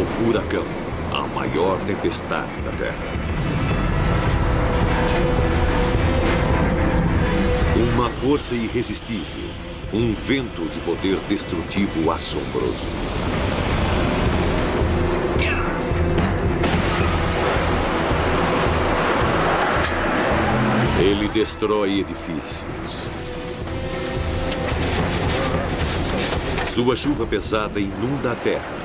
Furacão, a maior tempestade da Terra. Uma força irresistível, um vento de poder destrutivo assombroso. Ele destrói edifícios. Sua chuva pesada inunda a Terra.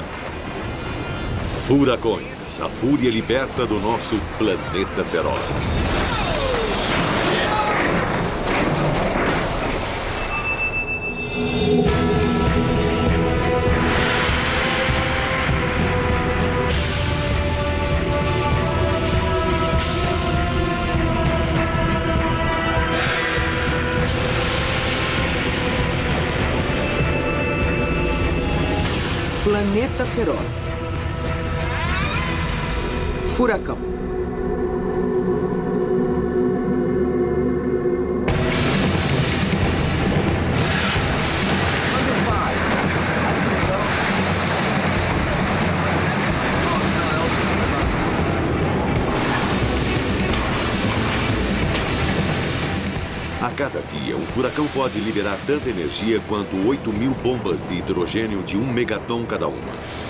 Furacões, a fúria liberta do nosso planeta feroz. Planeta feroz. Furacão. A cada dia, um furacão pode liberar tanta energia quanto 8.000 bombas de hidrogênio de 1 megaton cada uma.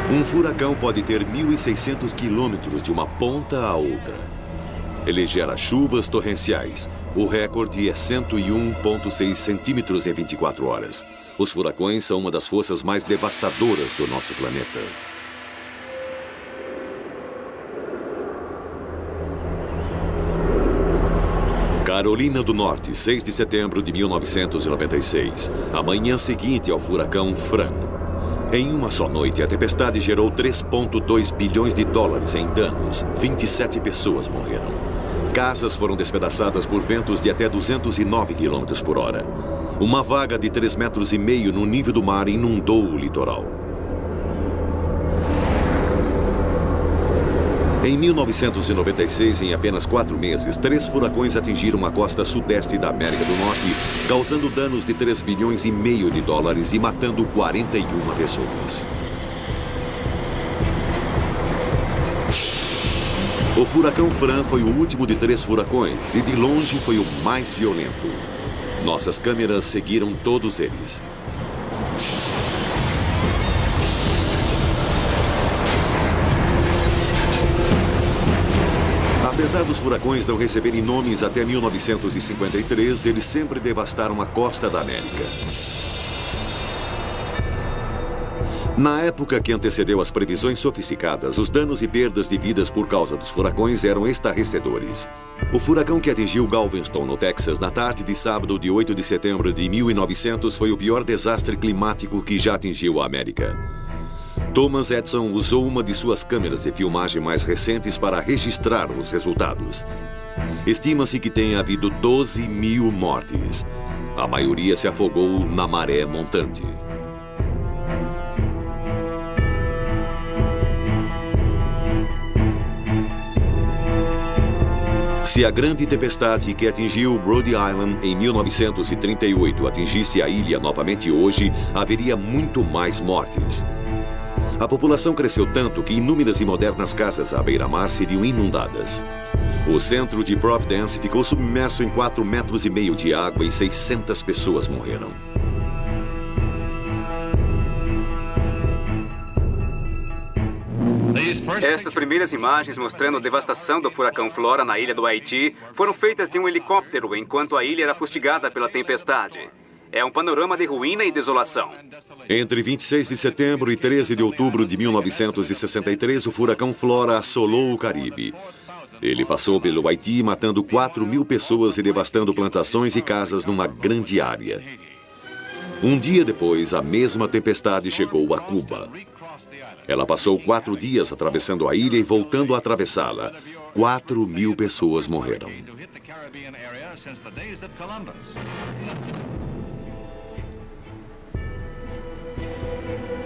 Um furacão pode ter 1.600 quilômetros de uma ponta a outra. Ele gera chuvas torrenciais. O recorde é 101,6 centímetros em 24 horas. Os furacões são uma das forças mais devastadoras do nosso planeta. Carolina do Norte, 6 de setembro de 1996. A manhã seguinte ao furacão Fran. Em uma só noite, a tempestade gerou 3,2 bilhões de dólares em danos. 27 pessoas morreram. Casas foram despedaçadas por ventos de até 209 km por hora. Uma vaga de 3,5 metros no nível do mar inundou o litoral. Em 1996, em apenas 4 meses, 3 furacões atingiram a costa sudeste da América do Norte, causando danos de 3,5 bilhões de dólares e matando 41 pessoas. O furacão Fran foi o último de 3 furacões e de longe foi o mais violento. Nossas câmeras seguiram todos eles. Apesar dos furacões não receberem nomes até 1953, eles sempre devastaram a costa da América. Na época que antecedeu as previsões sofisticadas, os danos e perdas de vidas por causa dos furacões eram estarrecedores. O furacão que atingiu Galveston, no Texas, na tarde de sábado de 8 de setembro de 1900 foi o pior desastre climático que já atingiu a América. Thomas Edison usou uma de suas câmeras de filmagem mais recentes para registrar os resultados. Estima-se que tenha havido 12.000 mortes. A maioria se afogou na maré montante. Se a grande tempestade que atingiu Rhode Island em 1938 atingisse a ilha novamente hoje, haveria muito mais mortes. A população cresceu tanto que inúmeras e modernas casas à beira-mar seriam inundadas. O centro de Providence ficou submerso em 4,5 metros de água e 600 pessoas morreram. Estas primeiras imagens mostrando a devastação do furacão Flora na ilha do Haiti foram feitas de um helicóptero enquanto a ilha era fustigada pela tempestade. É um panorama de ruína e desolação. Entre 26 de setembro e 13 de outubro de 1963, o furacão Flora assolou o Caribe. Ele passou pelo Haiti, matando 4.000 pessoas e devastando plantações e casas numa grande área. Um dia depois, a mesma tempestade chegou a Cuba. Ela passou 4 dias atravessando a ilha e voltando a atravessá-la. 4.000 pessoas morreram.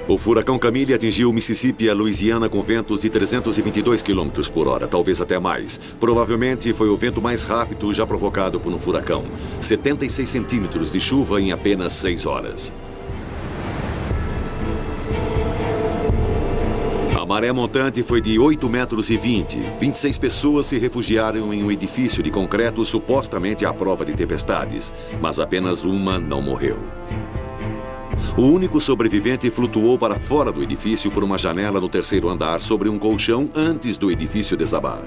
O furacão Camille atingiu o Mississippi e a Louisiana com ventos de 322 km por hora, talvez até mais. Provavelmente foi o vento mais rápido já provocado por um furacão. 76 centímetros de chuva em apenas 6 horas. A maré montante foi de 8,20 metros. 26 pessoas se refugiaram em um edifício de concreto supostamente à prova de tempestades, mas apenas uma não morreu. O único sobrevivente flutuou para fora do edifício por uma janela no 3º andar sobre um colchão antes do edifício desabar.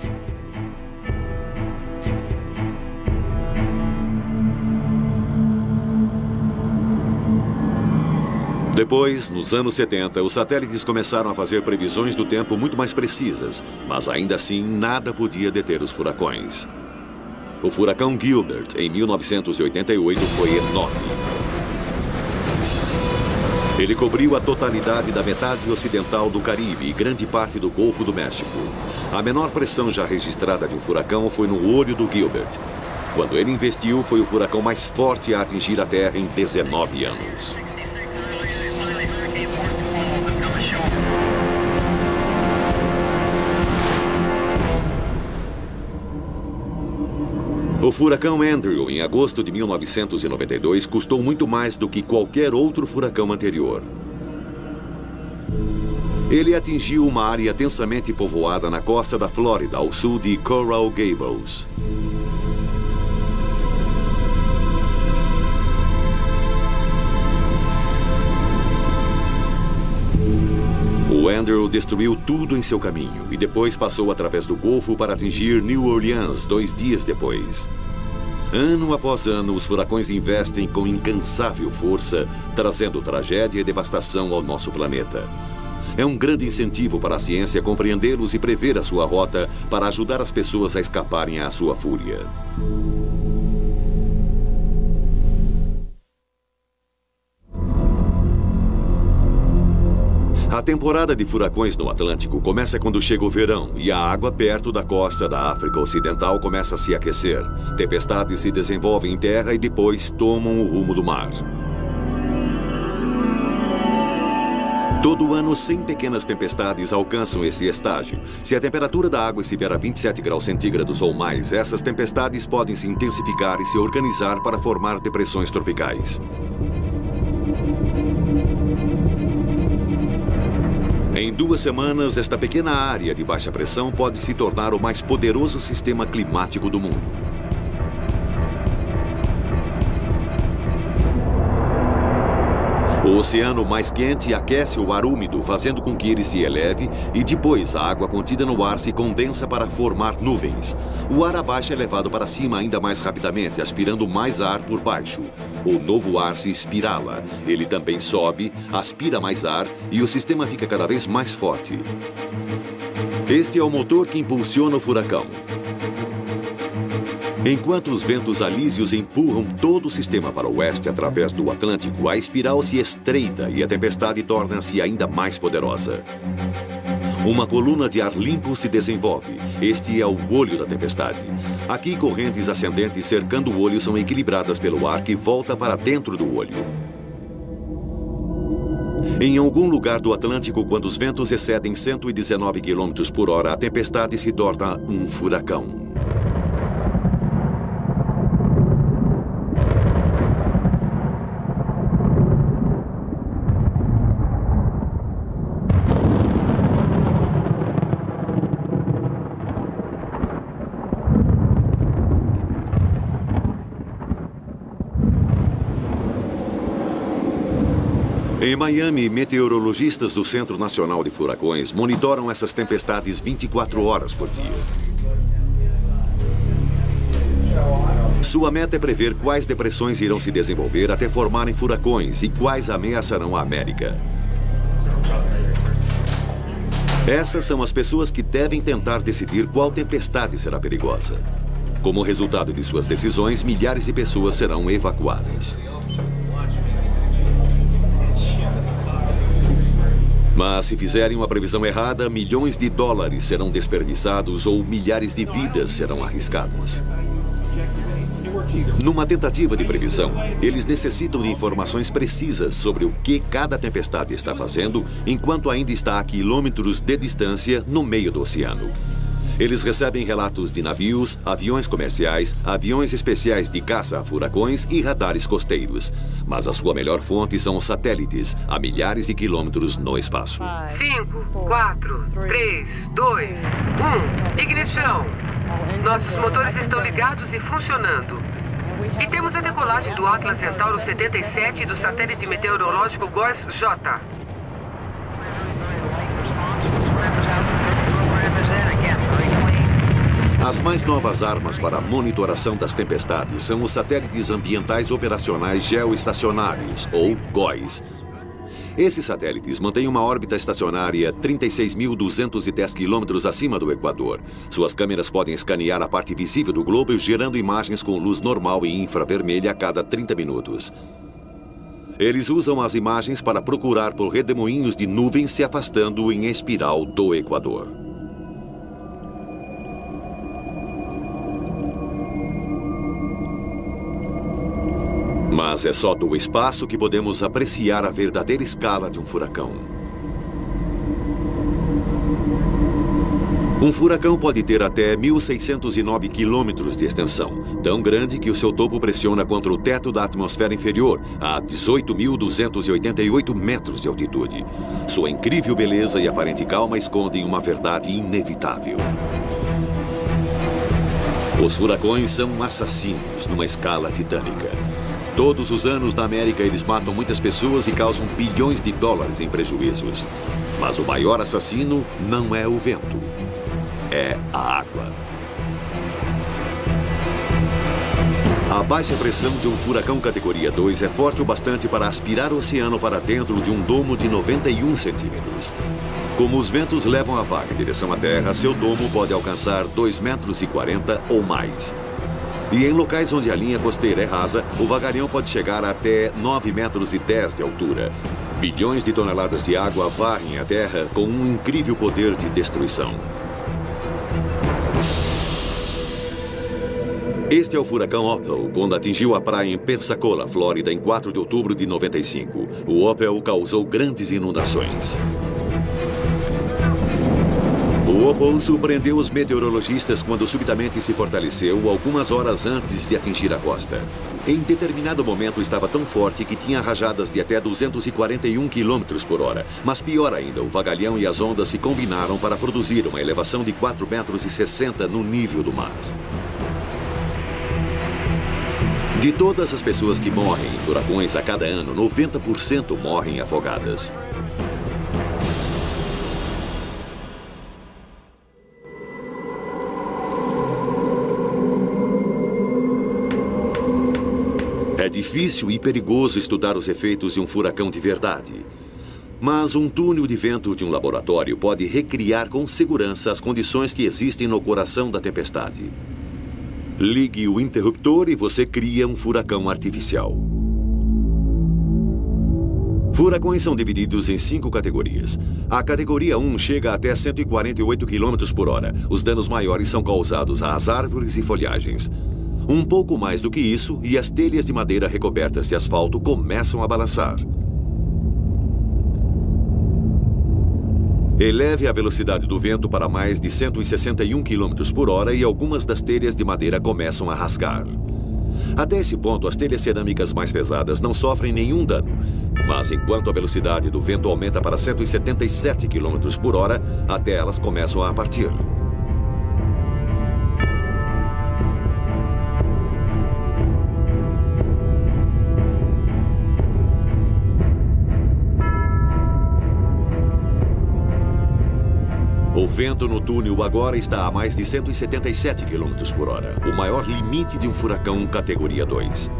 Depois, nos anos 70, os satélites começaram a fazer previsões do tempo muito mais precisas, mas ainda assim nada podia deter os furacões. O furacão Gilbert, em 1988, foi enorme. Ele cobriu a totalidade da metade ocidental do Caribe e grande parte do Golfo do México. A menor pressão já registrada de um furacão foi no olho do Gilbert. Quando ele investiu, foi o furacão mais forte a atingir a Terra em 19 anos. O furacão Andrew, em agosto de 1992, custou muito mais do que qualquer outro furacão anterior. Ele atingiu uma área densamente povoada na costa da Flórida, ao sul de Coral Gables. O Andrew destruiu tudo em seu caminho e depois passou através do Golfo para atingir New Orleans 2 dias depois. Ano após ano, os furacões investem com incansável força, trazendo tragédia e devastação ao nosso planeta. É um grande incentivo para a ciência compreendê-los e prever a sua rota para ajudar as pessoas a escaparem à sua fúria. A temporada de furacões no Atlântico começa quando chega o verão e a água perto da costa da África Ocidental começa a se aquecer. Tempestades se desenvolvem em terra e depois tomam o rumo do mar. Todo ano, 100 pequenas tempestades alcançam esse estágio. Se a temperatura da água estiver a 27 graus centígrados ou mais, essas tempestades podem se intensificar e se organizar para formar depressões tropicais. Em 2 semanas, esta pequena área de baixa pressão pode se tornar o mais poderoso sistema climático do mundo. O oceano mais quente aquece o ar úmido, fazendo com que ele se eleve e depois a água contida no ar se condensa para formar nuvens. O ar abaixo é levado para cima ainda mais rapidamente, aspirando mais ar por baixo. O novo ar se espirala. Ele também sobe, aspira mais ar e o sistema fica cada vez mais forte. Este é o motor que impulsiona o furacão. Enquanto os ventos alísios empurram todo o sistema para o oeste através do Atlântico, a espiral se estreita e a tempestade torna-se ainda mais poderosa. Uma coluna de ar limpo se desenvolve. Este é o olho da tempestade. Aqui, correntes ascendentes cercando o olho são equilibradas pelo ar que volta para dentro do olho. Em algum lugar do Atlântico, quando os ventos excedem 119 km por hora, a tempestade se torna um furacão. Em Miami, meteorologistas do Centro Nacional de Furacões monitoram essas tempestades 24 horas por dia. Sua meta é prever quais depressões irão se desenvolver até formarem furacões e quais ameaçarão a América. Essas são as pessoas que devem tentar decidir qual tempestade será perigosa. Como resultado de suas decisões, milhares de pessoas serão evacuadas. Mas se fizerem uma previsão errada, milhões de dólares serão desperdiçados ou milhares de vidas serão arriscadas. Numa tentativa de previsão, eles necessitam de informações precisas sobre o que cada tempestade está fazendo enquanto ainda está a quilômetros de distância no meio do oceano. Eles recebem relatos de navios, aviões comerciais, aviões especiais de caça a furacões e radares costeiros. Mas a sua melhor fonte são os satélites, a milhares de quilômetros no espaço. 5, 4, 3, 2, 1. Ignição. Nossos motores estão ligados e funcionando. E temos a decolagem do Atlas Centauro 77 e do satélite meteorológico GOES-J. As mais novas armas para a monitoração das tempestades são os satélites ambientais operacionais geoestacionários, ou GOES. Esses satélites mantêm uma órbita estacionária 36.210 quilômetros acima do Equador. Suas câmeras podem escanear a parte visível do globo, gerando imagens com luz normal e infravermelha a cada 30 minutos. Eles usam as imagens para procurar por redemoinhos de nuvens se afastando em espiral do Equador. Mas é só do espaço que podemos apreciar a verdadeira escala de um furacão. Um furacão pode ter até 1.609 quilômetros de extensão, tão grande que o seu topo pressiona contra o teto da atmosfera inferior, a 18.288 metros de altitude. Sua incrível beleza e aparente calma escondem uma verdade inevitável. Os furacões são assassinos numa escala titânica. Todos os anos na América eles matam muitas pessoas e causam bilhões de dólares em prejuízos. Mas o maior assassino não é o vento, é a água. A baixa pressão de um furacão categoria 2 é forte o bastante para aspirar o oceano para dentro de um domo de 91 centímetros. Como os ventos levam a vaga em direção à terra, seu domo pode alcançar 2,40 metros ou mais. E em locais onde a linha costeira é rasa, o vagalhão pode chegar até 9,10 metros de altura. Bilhões de toneladas de água varrem a terra com um incrível poder de destruição. Este é o furacão Opal, quando atingiu a praia em Pensacola, Flórida, em 4 de outubro de 95. O Opal causou grandes inundações. O Opal surpreendeu os meteorologistas quando subitamente se fortaleceu algumas horas antes de atingir a costa. Em determinado momento estava tão forte que tinha rajadas de até 241 km por hora. Mas pior ainda, o vagalhão e as ondas se combinaram para produzir uma elevação de 4,60 metros no nível do mar. De todas as pessoas que morrem em furacões a cada ano, 90% morrem afogadas. É difícil e perigoso estudar os efeitos de um furacão de verdade. Mas um túnel de vento de um laboratório pode recriar com segurança as condições que existem no coração da tempestade. Ligue o interruptor e você cria um furacão artificial. Furacões são divididos em 5 categorias. A categoria 1 chega até 148 km por hora. Os danos maiores são causados às árvores e folhagens. Um pouco mais do que isso, e as telhas de madeira recobertas de asfalto começam a balançar. Eleve a velocidade do vento para mais de 161 km por hora e algumas das telhas de madeira começam a rasgar. Até esse ponto, as telhas cerâmicas mais pesadas não sofrem nenhum dano. Mas enquanto a velocidade do vento aumenta para 177 km por hora, até elas começam a partir. vento no túnel agora está a mais de 177 km por hora, o maior limite de um furacão categoria 2.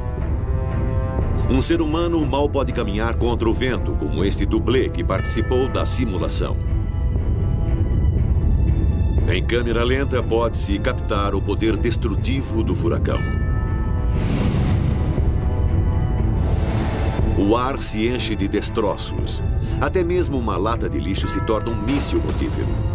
Um ser humano mal pode caminhar contra o vento, como este dublê que participou da simulação. Em câmera lenta, pode-se captar o poder destrutivo do furacão. O ar se enche de destroços. Até mesmo uma lata de lixo se torna um míssil mortífero.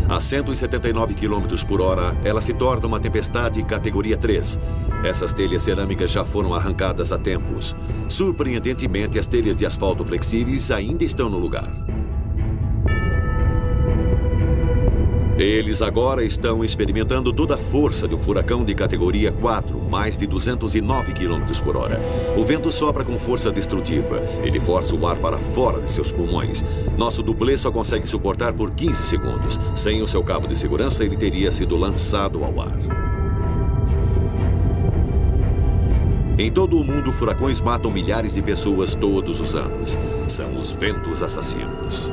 A 179 km por hora, ela se torna uma tempestade categoria 3. Essas telhas cerâmicas já foram arrancadas há tempos. Surpreendentemente, as telhas de asfalto flexíveis ainda estão no lugar. Eles agora estão experimentando toda a força de um furacão de categoria 4, mais de 209 km por hora. O vento sopra com força destrutiva. Ele força o ar para fora de seus pulmões. Nosso dublê só consegue suportar por 15 segundos. Sem o seu cabo de segurança, ele teria sido lançado ao ar. Em todo o mundo, furacões matam milhares de pessoas todos os anos. São os ventos assassinos.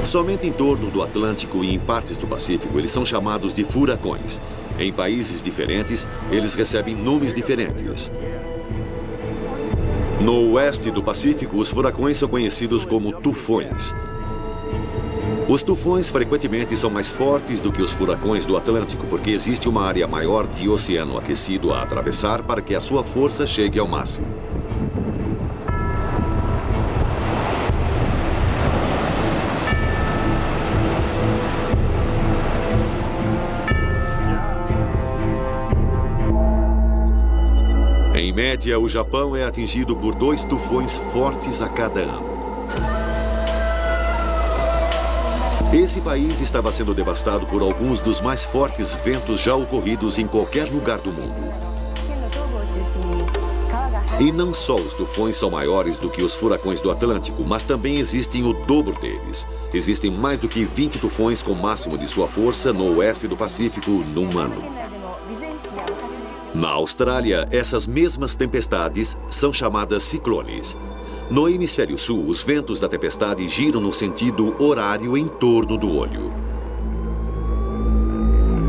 Somente em torno do Atlântico e em partes do Pacífico, eles são chamados de furacões. Em países diferentes, eles recebem nomes diferentes. No oeste do Pacífico, os furacões são conhecidos como tufões. Os tufões frequentemente são mais fortes do que os furacões do Atlântico, porque existe uma área maior de oceano aquecido a atravessar para que a sua força chegue ao máximo. Em média, o Japão é atingido por 2 tufões fortes a cada ano. Esse país estava sendo devastado por alguns dos mais fortes ventos já ocorridos em qualquer lugar do mundo. E não só os tufões são maiores do que os furacões do Atlântico, mas também existem o dobro deles. Existem mais do que 20 tufões com máximo de sua força no oeste do Pacífico num ano. Na Austrália, essas mesmas tempestades são chamadas ciclones. No hemisfério sul, os ventos da tempestade giram no sentido horário em torno do olho.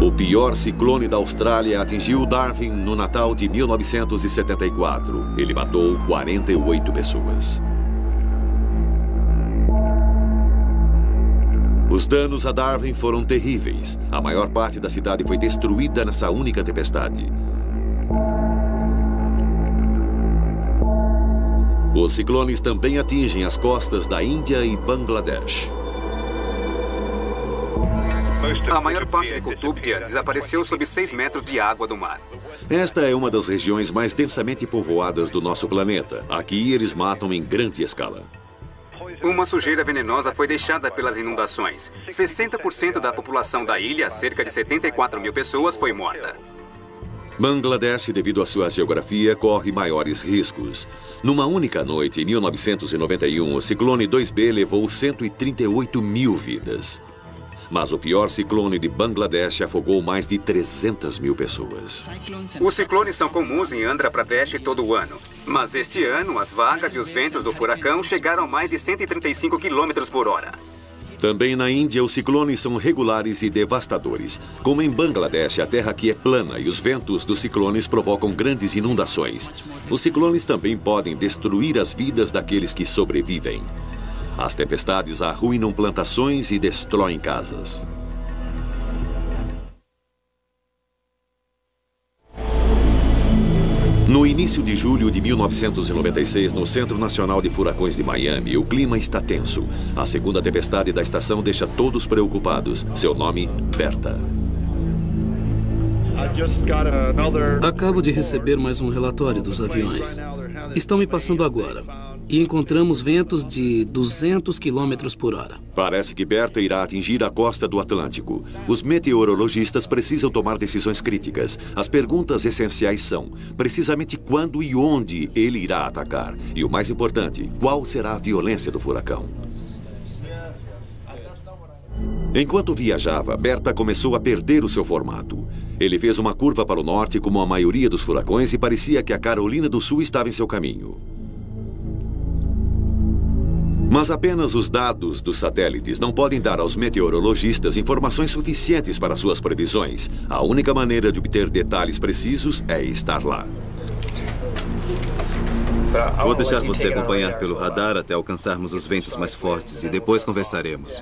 O pior ciclone da Austrália atingiu Darwin no Natal de 1974. Ele matou 48 pessoas. Os danos a Darwin foram terríveis. A maior parte da cidade foi destruída nessa única tempestade. Os ciclones também atingem as costas da Índia e Bangladesh. A maior parte de Kutubdia desapareceu sob 6 metros de água do mar. Esta é uma das regiões mais densamente povoadas do nosso planeta. Aqui eles matam em grande escala. Uma sujeira venenosa foi deixada pelas inundações. 60% da população da ilha, cerca de 74 mil pessoas, foi morta. Bangladesh, devido à sua geografia, corre maiores riscos. Numa única noite, em 1991, o ciclone 2B levou 138 mil vidas. Mas o pior ciclone de Bangladesh afogou mais de 300 mil pessoas. Os ciclones são comuns em Andhra Pradesh todo o ano. Mas este ano, as vagas e os ventos do furacão chegaram a mais de 135 km por hora. Também na Índia, os ciclones são regulares e devastadores. Como em Bangladesh, a terra aqui é plana e os ventos dos ciclones provocam grandes inundações. Os ciclones também podem destruir as vidas daqueles que sobrevivem. As tempestades arruinam plantações e destroem casas. No início de julho de 1996, no Centro Nacional de Furacões de Miami, o clima está tenso. A segunda tempestade da estação deixa todos preocupados. Seu nome, Berta. Acabo de receber mais um relatório dos aviões. Estão me passando agora. E encontramos ventos de 200 km por hora. Parece que Berta irá atingir a costa do Atlântico. Os meteorologistas precisam tomar decisões críticas. As perguntas essenciais são, precisamente quando e onde ele irá atacar? E o mais importante, qual será a violência do furacão? Enquanto viajava, Berta começou a perder o seu formato. Ele fez uma curva para o norte, como a maioria dos furacões, e parecia que a Carolina do Sul estava em seu caminho. Mas apenas os dados dos satélites não podem dar aos meteorologistas informações suficientes para suas previsões. A única maneira de obter detalhes precisos é estar lá. Vou deixar você acompanhar pelo radar até alcançarmos os ventos mais fortes e depois conversaremos.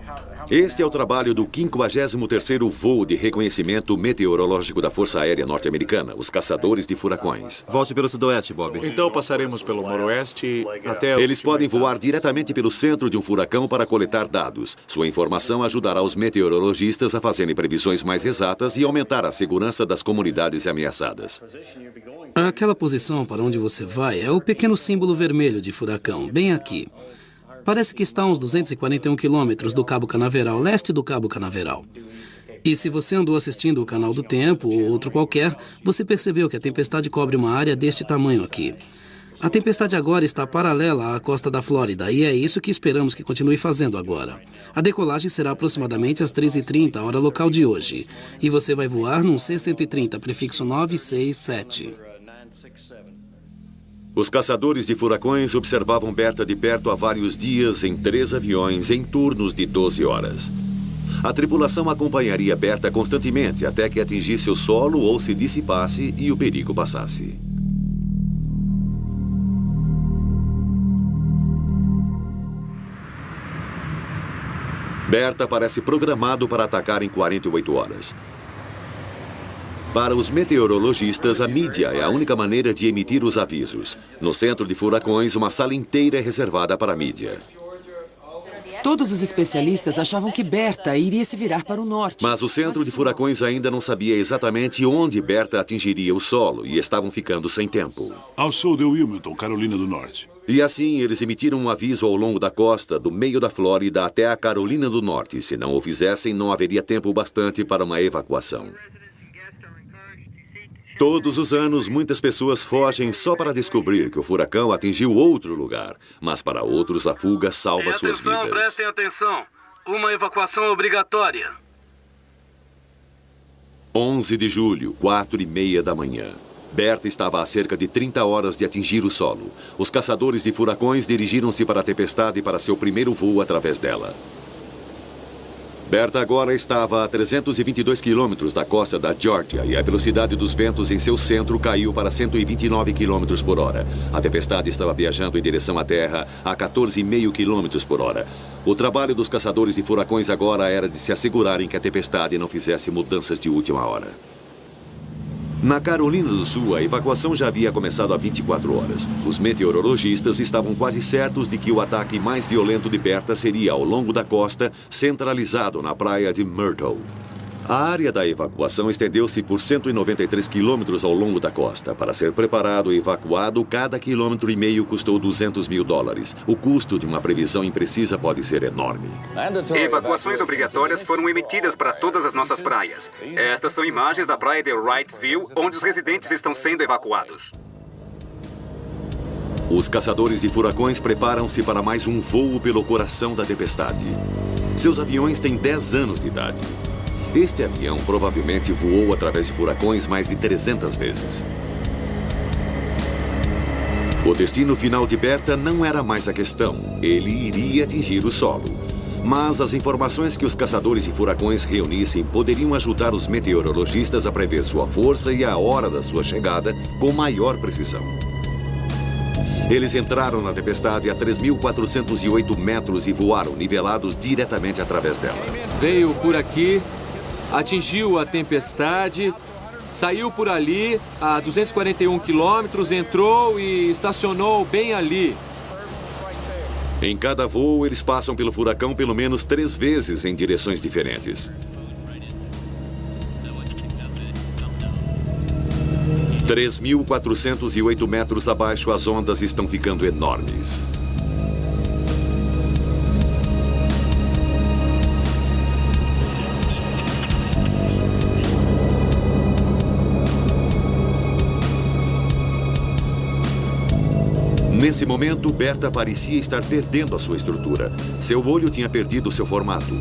Este é o trabalho do 53º Voo de Reconhecimento Meteorológico da Força Aérea Norte-Americana, os Caçadores de Furacões. Volte pelo sudoeste, Bob. Então passaremos pelo noroeste até... Eles podem voar diretamente pelo centro de um furacão para coletar dados. Sua informação ajudará os meteorologistas a fazerem previsões mais exatas e aumentar a segurança das comunidades ameaçadas. Aquela posição para onde você vai é o pequeno símbolo vermelho de furacão, bem aqui. Parece que está a uns 241 quilômetros do Cabo Canaveral, leste do Cabo Canaveral. E se você andou assistindo o Canal do Tempo ou outro qualquer, você percebeu que a tempestade cobre uma área deste tamanho aqui. A tempestade agora está paralela à costa da Flórida e é isso que esperamos que continue fazendo agora. A decolagem será aproximadamente às 3h30, hora local de hoje. E você vai voar num C-130, prefixo 967. Os caçadores de furacões observavam Berta de perto há vários dias em 3 aviões em turnos de 12 horas. A tripulação acompanharia Berta constantemente até que atingisse o solo ou se dissipasse e o perigo passasse. Berta parece programado para atacar em 48 horas. Para os meteorologistas, a mídia é a única maneira de emitir os avisos. No centro de furacões, uma sala inteira é reservada para a mídia. Todos os especialistas achavam que Berta iria se virar para o norte. Mas o centro de furacões ainda não sabia exatamente onde Berta atingiria o solo e estavam ficando sem tempo. Ao sul de Wilmington, Carolina do Norte. E assim, eles emitiram um aviso ao longo da costa, do meio da Flórida até a Carolina do Norte. Se não o fizessem, não haveria tempo bastante para uma evacuação. Todos os anos, muitas pessoas fogem só para descobrir que o furacão atingiu outro lugar. Mas para outros, a fuga salva suas vidas. Prestem atenção. Uma evacuação obrigatória. 11 de julho, 4h30 da manhã. Berta estava a cerca de 30 horas de atingir o solo. Os caçadores de furacões dirigiram-se para a tempestade para seu primeiro voo através dela. Berta agora estava a 322 quilômetros da costa da Geórgia e a velocidade dos ventos em seu centro caiu para 129 quilômetros por hora. A tempestade estava viajando em direção à Terra a 14,5 quilômetros por hora. O trabalho dos caçadores de furacões agora era de se assegurarem que a tempestade não fizesse mudanças de última hora. Na Carolina do Sul, a evacuação já havia começado há 24 horas. Os meteorologistas estavam quase certos de que o ataque mais violento de Berta seria ao longo da costa, centralizado na praia de Myrtle. A área da evacuação estendeu-se por 193 quilômetros ao longo da costa. Para ser preparado e evacuado, cada quilômetro e meio custou $200 mil. O custo de uma previsão imprecisa pode ser enorme. Evacuações obrigatórias foram emitidas para todas as nossas praias. Estas são imagens da praia de Wrightsville, onde os residentes estão sendo evacuados. Os caçadores de furacões preparam-se para mais um voo pelo coração da tempestade. Seus aviões têm 10 anos de idade. Este avião provavelmente voou através de furacões mais de 300 vezes. O destino final de Berta não era mais a questão. Ele iria atingir o solo. Mas as informações que os caçadores de furacões reunissem poderiam ajudar os meteorologistas a prever sua força e a hora da sua chegada com maior precisão. Eles entraram na tempestade a 3.408 metros e voaram nivelados diretamente através dela. Veio por aqui, atingiu a tempestade, saiu por ali a 241 quilômetros, entrou e estacionou bem ali. Em cada voo, eles passam pelo furacão pelo menos 3 vezes em direções diferentes. 3.408 metros abaixo, as ondas estão ficando enormes. Nesse momento, Berta parecia estar perdendo a sua estrutura. Seu olho tinha perdido seu formato.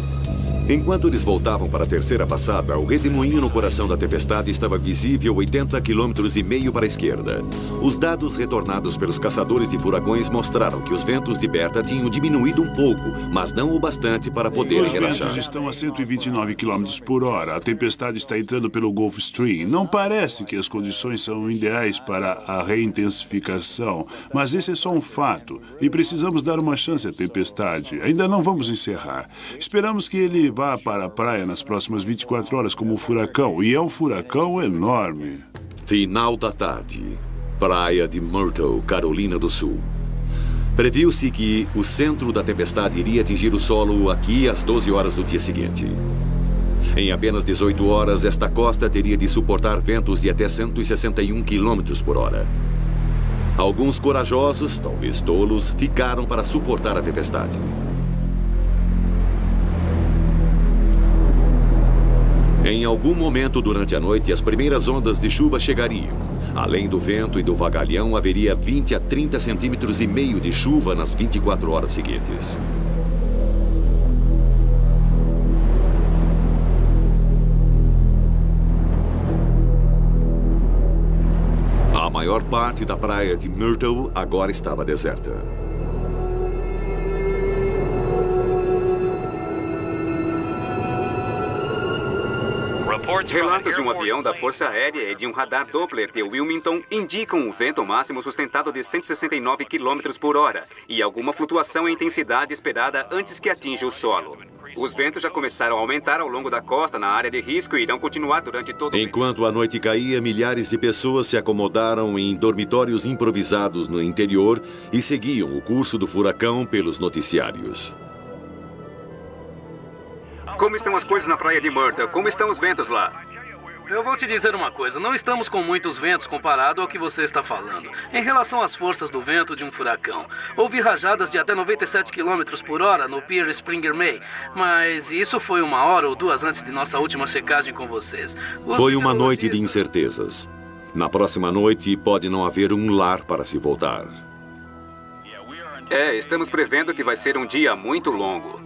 Enquanto eles voltavam para a terceira passada, o redemoinho no coração da tempestade estava visível 80,5 km para a esquerda. Os dados retornados pelos caçadores de furacões mostraram que os ventos de Berta tinham diminuído um pouco, mas não o bastante para poderem relaxar. Os ventos estão a 129 km por hora. A tempestade está entrando pelo Gulf Stream. Não parece que as condições são ideais para a reintensificação, mas esse é só um fato. E precisamos dar uma chance à tempestade. Ainda não vamos encerrar. Esperamos que ele vá para a praia nas próximas 24 horas como um furacão. E é um furacão enorme. Final da tarde. Praia de Myrtle, Carolina do Sul. Previu-se que o centro da tempestade iria atingir o solo aqui às 12 horas do dia seguinte. Em apenas 18 horas, esta costa teria de suportar ventos de até 161 km por hora. Alguns corajosos, talvez tolos, ficaram para suportar a tempestade. Em algum momento durante a noite, as primeiras ondas de chuva chegariam. Além do vento e do vagalhão, haveria 20 a 30 centímetros e meio de chuva nas 24 horas seguintes. A maior parte da praia de Myrtle agora estava deserta. Relatos de um avião da Força Aérea e de um radar Doppler de Wilmington indicam um vento máximo sustentado de 169 km por hora e alguma flutuação em intensidade esperada antes que atinja o solo. Os ventos já começaram a aumentar ao longo da costa na área de risco e irão continuar durante todo o mês. Enquanto a noite caía, milhares de pessoas se acomodaram em dormitórios improvisados no interior e seguiam o curso do furacão pelos noticiários. Como estão as coisas na praia de Myrtle? Como estão os ventos lá? Eu vou te dizer uma coisa, não estamos com muitos ventos comparado ao que você está falando. Em relação às forças do vento de um furacão, houve rajadas de até 97 km por hora no Pier Springer May, mas isso foi 1 hora ou 2 antes de nossa última checagem com vocês. Foi uma noite de incertezas. Na próxima noite pode não haver um lar para se voltar. Estamos prevendo que vai ser um dia muito longo.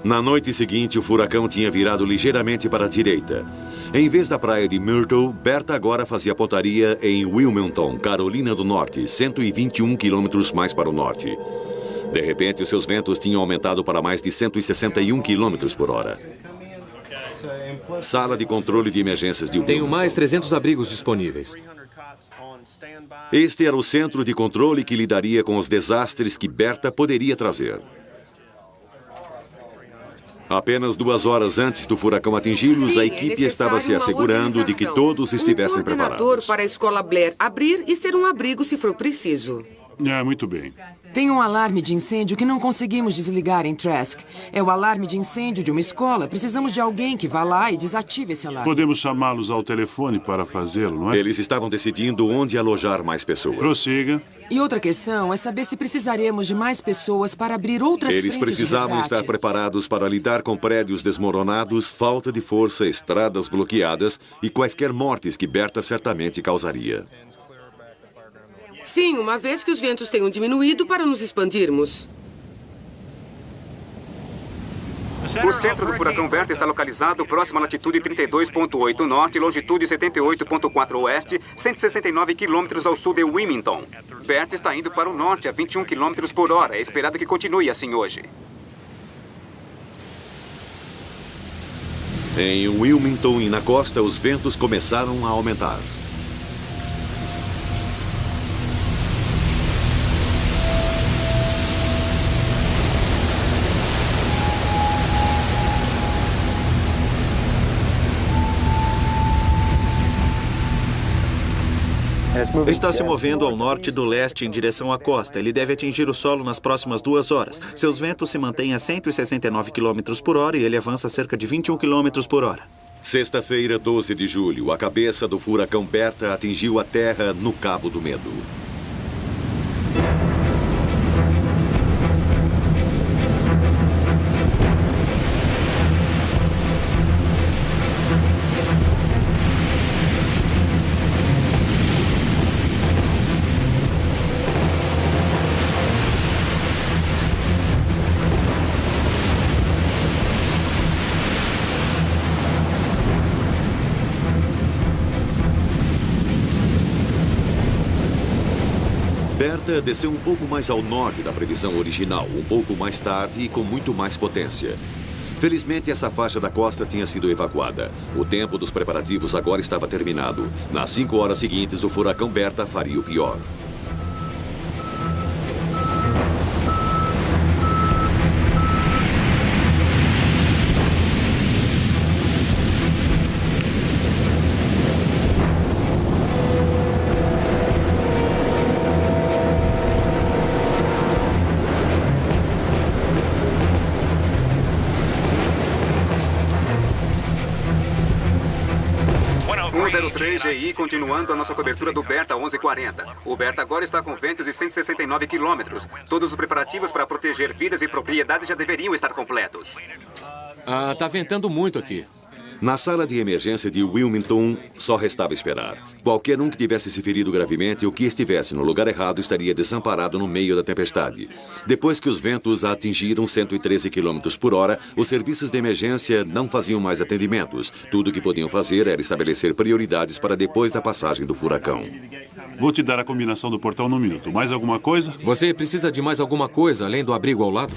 Na noite seguinte, o furacão tinha virado ligeiramente para a direita. Em vez da praia de Myrtle, Berta agora fazia pontaria em Wilmington, Carolina do Norte, 121 quilômetros mais para o norte. De repente, os seus ventos tinham aumentado para mais de 161 quilômetros por hora. Sala de controle de emergências de Wilmington. Tenho mais 300 abrigos disponíveis. Este era o centro de controle que lidaria com os desastres que Berta poderia trazer. Apenas 2 horas antes do furacão atingi-los, a equipe estava se assegurando de que todos estivessem preparados. Um coordenador para a escola Blair abrir e ser um abrigo se for preciso. Muito bem. Tem um alarme de incêndio que não conseguimos desligar em Trask. É o alarme de incêndio de uma escola. Precisamos de alguém que vá lá e desative esse alarme. Podemos chamá-los ao telefone para fazê-lo, não é? Eles estavam decidindo onde alojar mais pessoas. Prossiga. E outra questão é saber se precisaremos de mais pessoas para abrir outras frentes Eles de precisavam resgate. estar preparados para lidar com prédios desmoronados, falta de força, estradas bloqueadas e quaisquer mortes que Berta certamente causaria. Sim, uma vez que os ventos tenham diminuído para nos expandirmos. O centro do furacão Berta está localizado próximo à latitude 32,8 norte, longitude 78,4 oeste, 169 quilômetros ao sul de Wilmington. Berta está indo para o norte a 21 quilômetros por hora. É esperado que continue assim hoje. Em Wilmington e na costa, os ventos começaram a aumentar. Está se movendo ao norte do leste em direção à costa. Ele deve atingir o solo nas próximas 2 horas. Seus ventos se mantêm a 169 km por hora e ele avança a cerca de 21 km por hora. Sexta-feira, 12 de julho, a cabeça do furacão Berta atingiu a terra no Cabo do Medo. Berta desceu um pouco mais ao norte da previsão original, um pouco mais tarde e com muito mais potência. Felizmente, essa faixa da costa tinha sido evacuada. O tempo dos preparativos agora estava terminado. Nas 5 horas seguintes, o furacão Berta faria o pior. GI continuando a nossa cobertura do Berta 1140. O Berta agora está com ventos de 169 quilômetros. Todos os preparativos para proteger vidas e propriedades já deveriam estar completos. Tá ventando muito aqui. Na sala de emergência de Wilmington, só restava esperar. Qualquer um que tivesse se ferido gravemente ou que estivesse no lugar errado estaria desamparado no meio da tempestade. Depois que os ventos atingiram 113 km por hora, os serviços de emergência não faziam mais atendimentos. Tudo o que podiam fazer era estabelecer prioridades para depois da passagem do furacão. Vou te dar a combinação do portão num minuto. Mais alguma coisa? Você precisa de mais alguma coisa além do abrigo ao lado?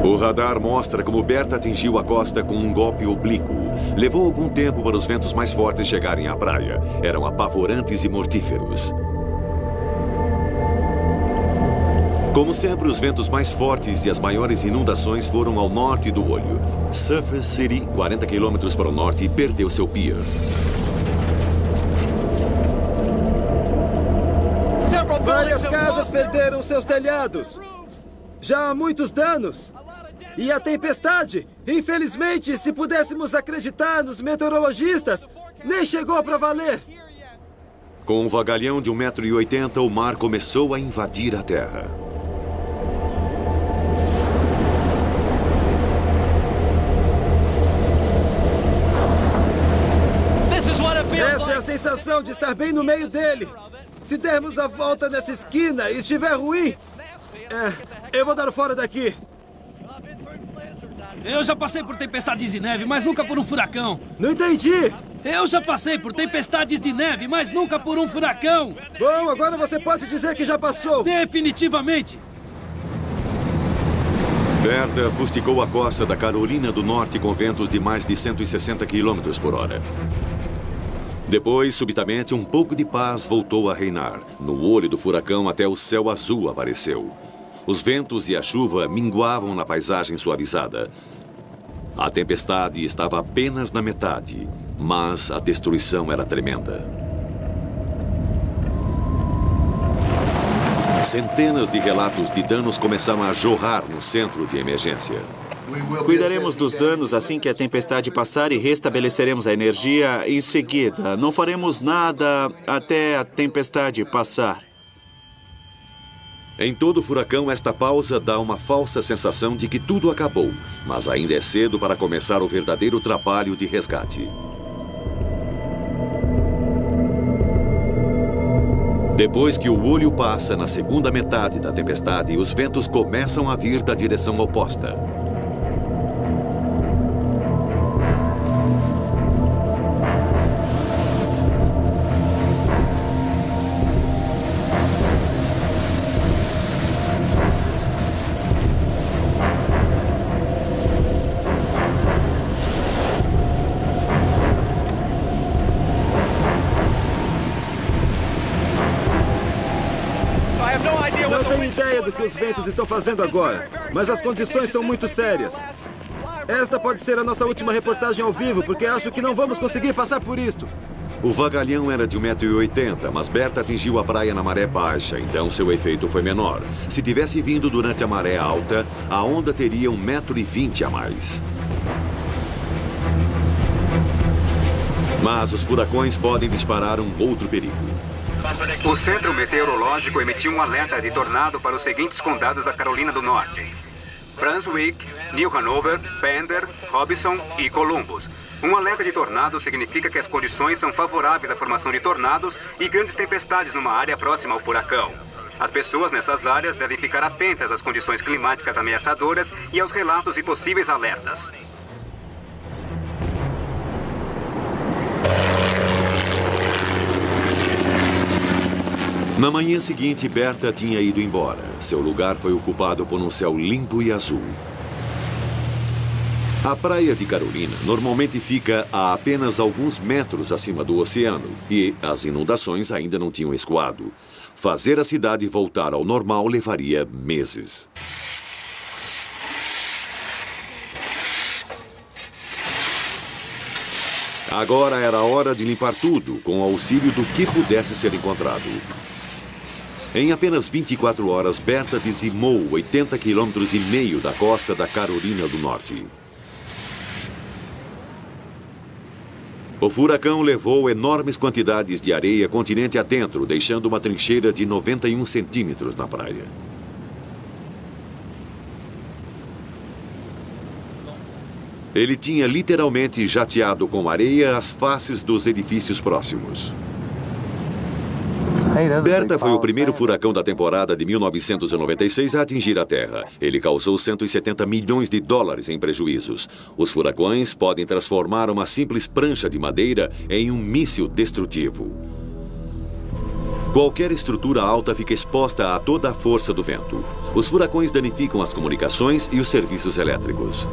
O radar mostra como Berta atingiu a costa com um golpe oblíquo. Levou algum tempo para os ventos mais fortes chegarem à praia. Eram apavorantes e mortíferos. Como sempre, os ventos mais fortes e as maiores inundações foram ao norte do olho. Surfer City, 40 quilômetros para o norte, perdeu seu pier. Várias casas perderam seus telhados. Já há muitos danos. E a tempestade, infelizmente, se pudéssemos acreditar nos meteorologistas, nem chegou para valer. Com um vagalhão de 1,80 m, o mar começou a invadir a terra. Essa é a sensação de estar bem no meio dele. Se dermos a volta nessa esquina e estiver ruim, eu vou dar o fora daqui. Eu já passei por tempestades de neve, mas nunca por um furacão. Não entendi. Eu já passei por tempestades de neve, mas nunca por um furacão. Bom, agora você pode dizer que já passou. Definitivamente. Berta fustigou a costa da Carolina do Norte com ventos de mais de 160 km por hora. Depois, subitamente, um pouco de paz voltou a reinar. No olho do furacão, até o céu azul apareceu. Os ventos e a chuva minguavam na paisagem suavizada. A tempestade estava apenas na metade, mas a destruição era tremenda. Centenas de relatos de danos começaram a jorrar no centro de emergência. Cuidaremos dos danos assim que a tempestade passar e restabeleceremos a energia em seguida. Não faremos nada até a tempestade passar. Em todo furacão, esta pausa dá uma falsa sensação de que tudo acabou, mas ainda é cedo para começar o verdadeiro trabalho de resgate. Depois que o olho passa na segunda metade da tempestade, os ventos começam a vir da direção oposta. Não tenho ideia do que os ventos estão fazendo agora, mas as condições são muito sérias. Esta pode ser a nossa última reportagem ao vivo, porque acho que não vamos conseguir passar por isto. O vagalhão era de 1,80 m, mas Berta atingiu a praia na maré baixa, então seu efeito foi menor. Se tivesse vindo durante a maré alta, a onda teria 1,20 m a mais. Mas os furacões podem disparar um outro perigo. O Centro Meteorológico emitiu um alerta de tornado para os seguintes condados da Carolina do Norte: Brunswick, New Hanover, Pender, Robinson e Columbus. Um alerta de tornado significa que as condições são favoráveis à formação de tornados e grandes tempestades numa área próxima ao furacão. As pessoas nessas áreas devem ficar atentas às condições climáticas ameaçadoras e aos relatos de possíveis alertas. Na manhã seguinte, Berta tinha ido embora. Seu lugar foi ocupado por um céu limpo e azul. A praia de Carolina normalmente fica a apenas alguns metros acima do oceano e as inundações ainda não tinham escoado. Fazer a cidade voltar ao normal levaria meses. Agora era hora de limpar tudo, com o auxílio do que pudesse ser encontrado. Em apenas 24 horas, Berta dizimou 80,5 km da costa da Carolina do Norte. O furacão levou enormes quantidades de areia continente adentro, deixando uma trincheira de 91 centímetros na praia. Ele tinha literalmente jateado com areia as faces dos edifícios próximos. Berta foi o primeiro furacão da temporada de 1996 a atingir a Terra. Ele causou 170 milhões de dólares em prejuízos. Os furacões podem transformar uma simples prancha de madeira em um míssil destrutivo. Qualquer estrutura alta fica exposta a toda a força do vento. Os furacões danificam as comunicações e os serviços elétricos.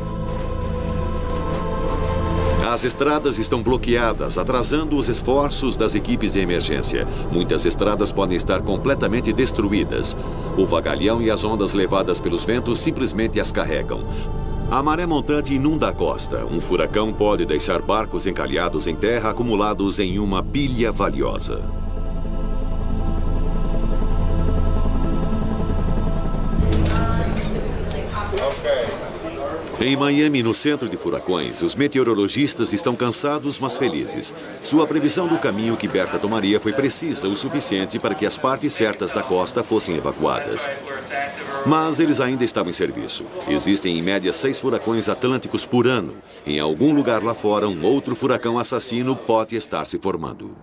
As estradas estão bloqueadas, atrasando os esforços das equipes de emergência. Muitas estradas podem estar completamente destruídas. O vagalhão e as ondas levadas pelos ventos simplesmente as carregam. A maré montante inunda a costa. Um furacão pode deixar barcos encalhados em terra acumulados em uma pilha valiosa. Em Miami, no centro de furacões, os meteorologistas estão cansados, mas felizes. Sua previsão do caminho que Berta tomaria foi precisa o suficiente para que as partes certas da costa fossem evacuadas. Mas eles ainda estavam em serviço. Existem, em média, 6 furacões atlânticos por ano. Em algum lugar lá fora, um outro furacão assassino pode estar se formando.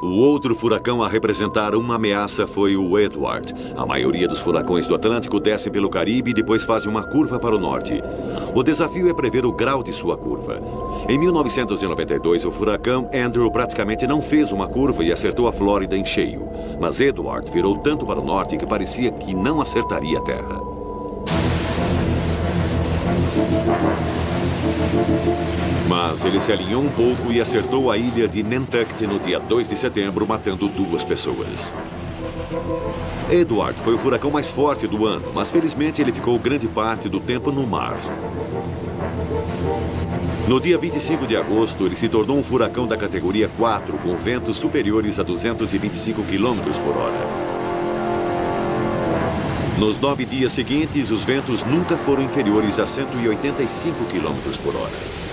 O outro furacão a representar uma ameaça foi o Edward. A maioria dos furacões do Atlântico descem pelo Caribe e depois fazem uma curva para o norte. O desafio é prever o grau de sua curva. Em 1992, o furacão Andrew praticamente não fez uma curva e acertou a Flórida em cheio. Mas Edward virou tanto para o norte que parecia que não acertaria a terra. Mas ele se alinhou um pouco e acertou a ilha de Nantucket no dia 2 de setembro, matando 2 pessoas. Edward foi o furacão mais forte do ano, mas felizmente ele ficou grande parte do tempo no mar. No dia 25 de agosto, ele se tornou um furacão da categoria 4, com ventos superiores a 225 km por hora. Nos 9 dias seguintes, os ventos nunca foram inferiores a 185 km por hora.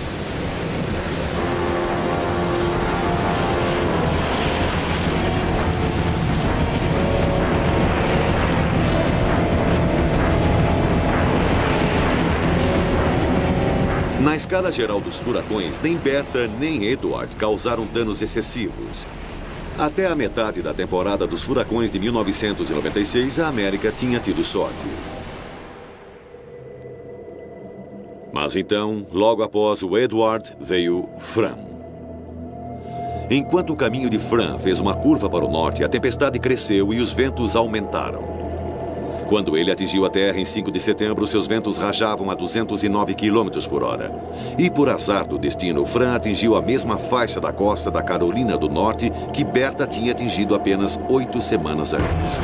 Na escala geral dos furacões, nem Berta nem Edward causaram danos excessivos. Até a metade da temporada dos furacões de 1996, a América tinha tido sorte. Mas então, logo após o Edward, veio Fran. Enquanto o caminho de Fran fez uma curva para o norte, a tempestade cresceu e os ventos aumentaram. Quando ele atingiu a terra em 5 de setembro, seus ventos rajavam a 209 km por hora. E por azar do destino, Fran atingiu a mesma faixa da costa da Carolina do Norte que Berta tinha atingido apenas 8 semanas antes.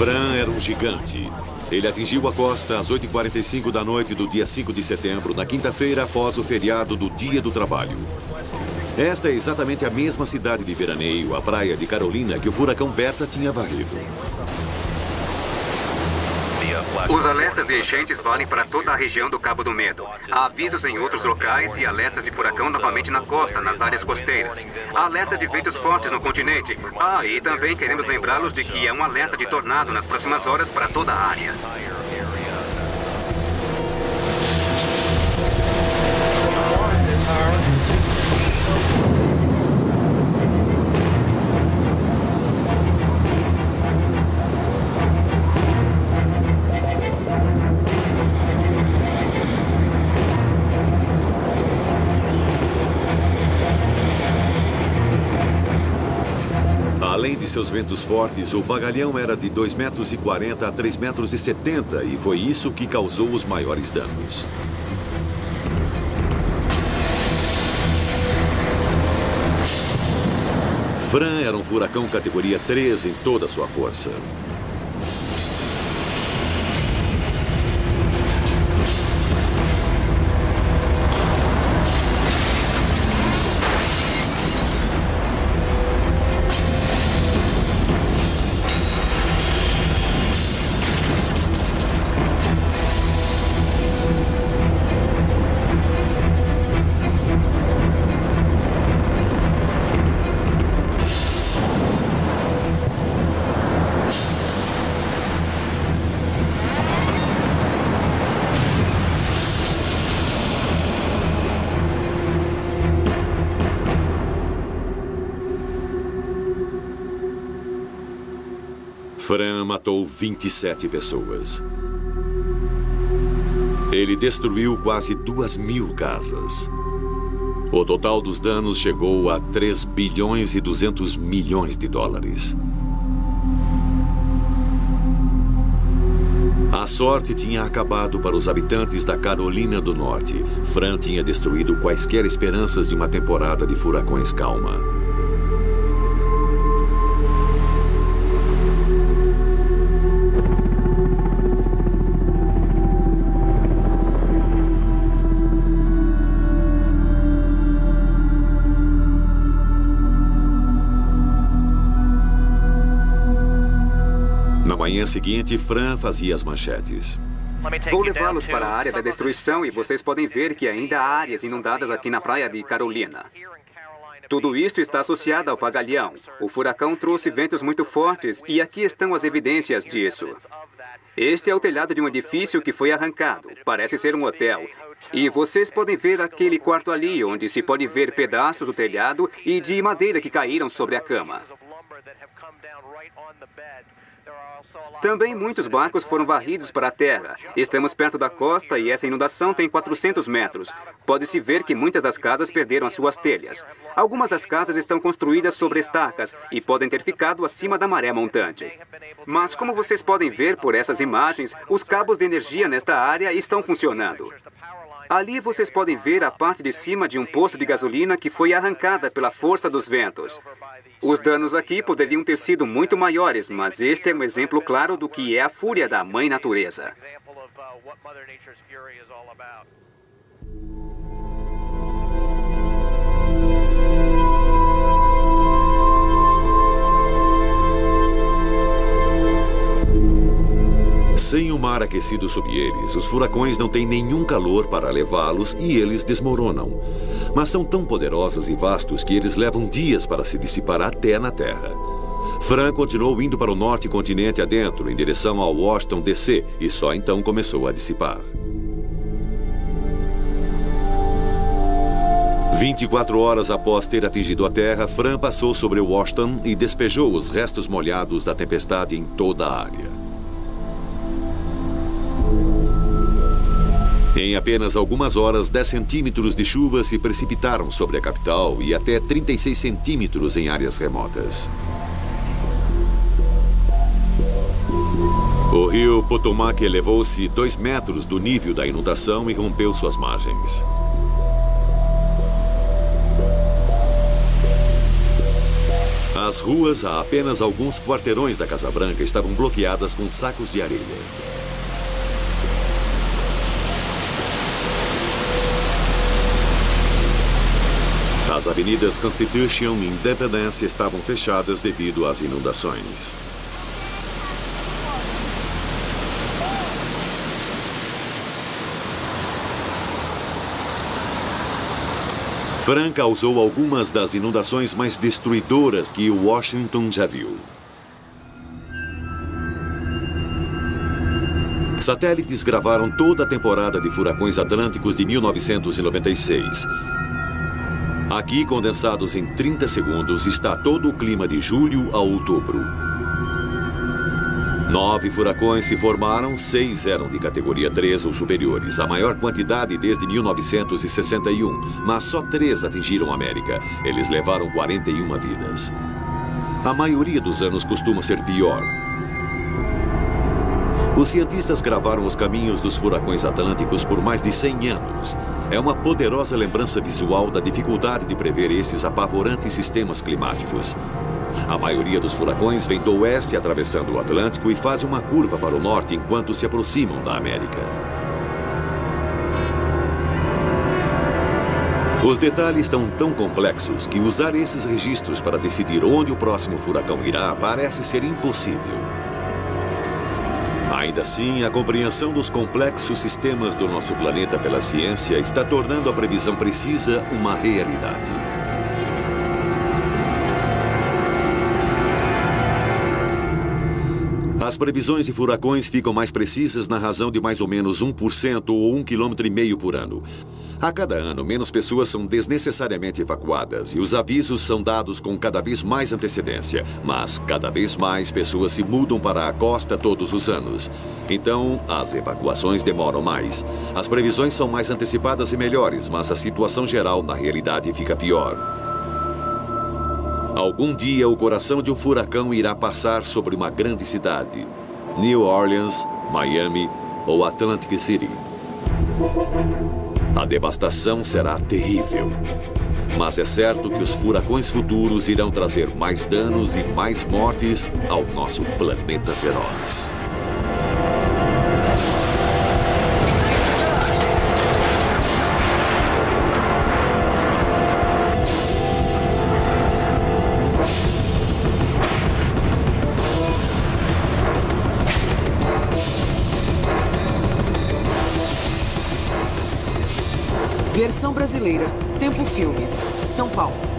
Fran era um gigante. Ele atingiu a costa às 8h45 da noite do dia 5 de setembro, na quinta-feira após o feriado do Dia do Trabalho. Esta é exatamente a mesma cidade de veraneio, a praia de Carolina, que o furacão Berta tinha varrido. Os alertas de enchentes valem para toda a região do Cabo do Medo. Há avisos em outros locais e alertas de furacão novamente na costa, nas áreas costeiras. Há alertas de ventos fortes no continente. E também queremos lembrá-los de que é um alerta de tornado nas próximas horas para toda a área. Além de seus ventos fortes, o vagalhão era de 2,40 metros a 3,70 metros e foi isso que causou os maiores danos. Fran era um furacão categoria 3 em toda a sua força. Fran matou 27 pessoas. Ele destruiu quase 2.000 casas. O total dos danos chegou a 3 bilhões e 200 milhões de dólares. A sorte tinha acabado para os habitantes da Carolina do Norte. Fran tinha destruído quaisquer esperanças de uma temporada de furacões calma. Na manhã seguinte, Fran fazia as manchetes. Vou levá-los para a área da destruição e vocês podem ver que ainda há áreas inundadas aqui na praia de Carolina. Tudo isto está associado ao vagalhão. O furacão trouxe ventos muito fortes e aqui estão as evidências disso. Este é o telhado de um edifício que foi arrancado. Parece ser um hotel. E vocês podem ver aquele quarto ali, onde se pode ver pedaços do telhado e de madeira que caíram sobre a cama. Também muitos barcos foram varridos para a terra. Estamos perto da costa e essa inundação tem 400 metros. Pode-se ver que muitas das casas perderam as suas telhas. Algumas das casas estão construídas sobre estacas e podem ter ficado acima da maré montante. Mas como vocês podem ver por essas imagens, os cabos de energia nesta área estão funcionando. Ali vocês podem ver a parte de cima de um posto de gasolina que foi arrancada pela força dos ventos. Os danos aqui poderiam ter sido muito maiores, mas este é um exemplo claro do que é a fúria da Mãe Natureza. Sem o mar aquecido sob eles, os furacões não têm nenhum calor para levá-los e eles desmoronam. Mas são tão poderosos e vastos que eles levam dias para se dissipar até na Terra. Fran continuou indo para o norte continente adentro, em direção ao Washington, D.C., e só então começou a dissipar. 24 horas após ter atingido a Terra, Fran passou sobre Washington e despejou os restos molhados da tempestade em toda a área. Em apenas algumas horas, 10 centímetros de chuva se precipitaram sobre a capital e até 36 centímetros em áreas remotas. O rio Potomac elevou-se 2 metros do nível da inundação e rompeu suas margens. As ruas, a apenas alguns quarteirões da Casa Branca, estavam bloqueadas com sacos de areia. As avenidas Constitution e Independence estavam fechadas devido às inundações. Fran causou algumas das inundações mais destruidoras que Washington já viu. Satélites gravaram toda a temporada de furacões atlânticos de 1996. Aqui, condensados em 30 segundos, está todo o clima de julho a outubro. 9 furacões se formaram, 6 eram de categoria 3 ou superiores, a maior quantidade desde 1961, mas só 3 atingiram a América. Eles levaram 41 vidas. A maioria dos anos costuma ser pior. Os cientistas gravaram os caminhos dos furacões atlânticos por mais de 100 anos. É uma poderosa lembrança visual da dificuldade de prever esses apavorantes sistemas climáticos. A maioria dos furacões vem do oeste atravessando o Atlântico e fazem uma curva para o norte enquanto se aproximam da América. Os detalhes estão tão complexos que usar esses registros para decidir onde o próximo furacão irá parece ser impossível. Ainda assim, a compreensão dos complexos sistemas do nosso planeta pela ciência está tornando a previsão precisa uma realidade. As previsões de furacões ficam mais precisas na razão de mais ou menos 1% ou 1,5 km por ano. A cada ano, menos pessoas são desnecessariamente evacuadas e os avisos são dados com cada vez mais antecedência. Mas cada vez mais pessoas se mudam para a costa todos os anos. Então, as evacuações demoram mais. As previsões são mais antecipadas e melhores, mas a situação geral, na realidade, fica pior. Algum dia, o coração de um furacão irá passar sobre uma grande cidade. New Orleans, Miami ou Atlantic City. A devastação será terrível. Mas é certo que os furacões futuros irão trazer mais danos e mais mortes ao nosso planeta feroz. Versão brasileira. Tempo Filmes. São Paulo.